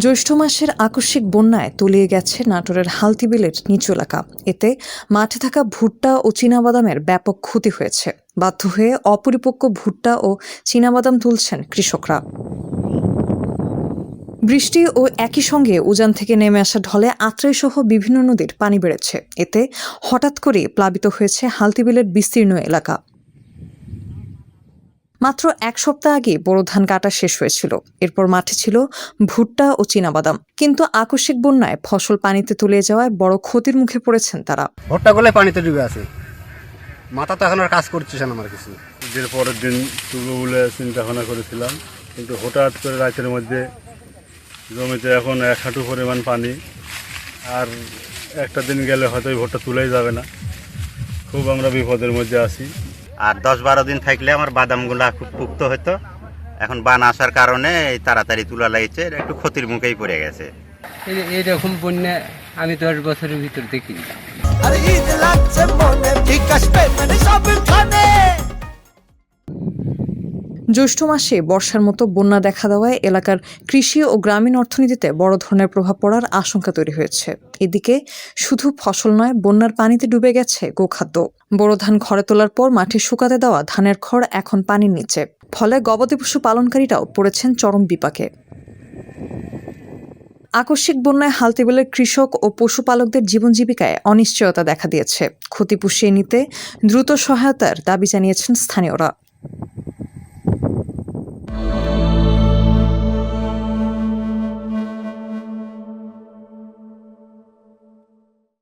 জ্যৈষ্ঠ মাসের আকস্মিক বন্যায় তলিয়ে গেছে নাটোরের হালতিবিলের নিচু এলাকা। এতে মাঠে থাকা ভুট্টা ও চীনাবাদামের ব্যাপক ক্ষতি হয়েছে। বাধ্য হয়ে অপরিপক্ক ভুট্টা ও চীনাবাদাম তুলছেন কৃষকরা। বৃষ্টি ও একই সঙ্গে উজান থেকে নেমে আসা ঢলে আত্রাই সহ বিভিন্ন নদীর পানি বেড়েছে। এতে হঠাৎ করে প্লাবিত হয়েছে হালতিবিলের বিস্তীর্ণ এলাকা। মাত্র এক সপ্তাহ আগে বোরো ধান কাটা শেষ হয়েছিল। এরপর মাঠে ছিল ভুট্টা ও চীনাবাদাম, কিন্তু আকস্মিক বন্যায় ফসল পানিতে তলিয়ে যাওয়ায় বড় ক্ষতির মুখে পড়েছেন তারা। ভুট্টাগুলো পানিতে ডুবে আছে, মাথা তো এখন আর কাজ করছে না আমার কিছু। ঈদের পরের দিন তুলব বলে চিন্তা ভাবনা করেছিলাম, কিন্তু হঠাৎ করে রাতের মধ্যে জমিতে এখন 1 হাঁটু পরিমাণ পানি, আর একটা দিন গেলে হয়তো এই ভুট্টা তুলেই যাবে না। খুব আমরা বিপদের মধ্যে আছি। আর 10-12 দিন থাকলে আমার বাদামগুলা খুব পুক্ত হতো। এখন বান আসার কারণে এই তাড়াতাড়ি তুলা লাগছে, একটু ক্ষতির মুখেই পড়ে গেছে। এইরকম বন্যা আমি 10 বছরের ভিতর দেখিনি। জ্যৈষ্ঠ মাসে বর্ষার মতো বন্যা দেখা দেওয়ায় এলাকার কৃষি ও গ্রামীণ অর্থনীতিতে বড় ধরনের প্রভাব পড়ার আশঙ্কা তৈরি হয়েছে। এদিকে শুধু ফসল নয়, বন্যার পানিতে ডুবে গেছে গোখাদ্য। বোরো ধান খড়ে তোলার পর মাঠে শুকাতে দেওয়া ধানের খড় এখন পানির নিচে। ফলে গবাদি পশু পালনকারীরাও পড়েছেন চরম বিপাকে। আকস্মিক বন্যায় হালতিবিলের কৃষক ও পশুপালকদের জীবন জীবিকায় অনিশ্চয়তা দেখা দিয়েছে। ক্ষতি পুষিয়ে নিতে দ্রুত সহায়তার দাবি জানিয়েছেন স্থানীয়রা।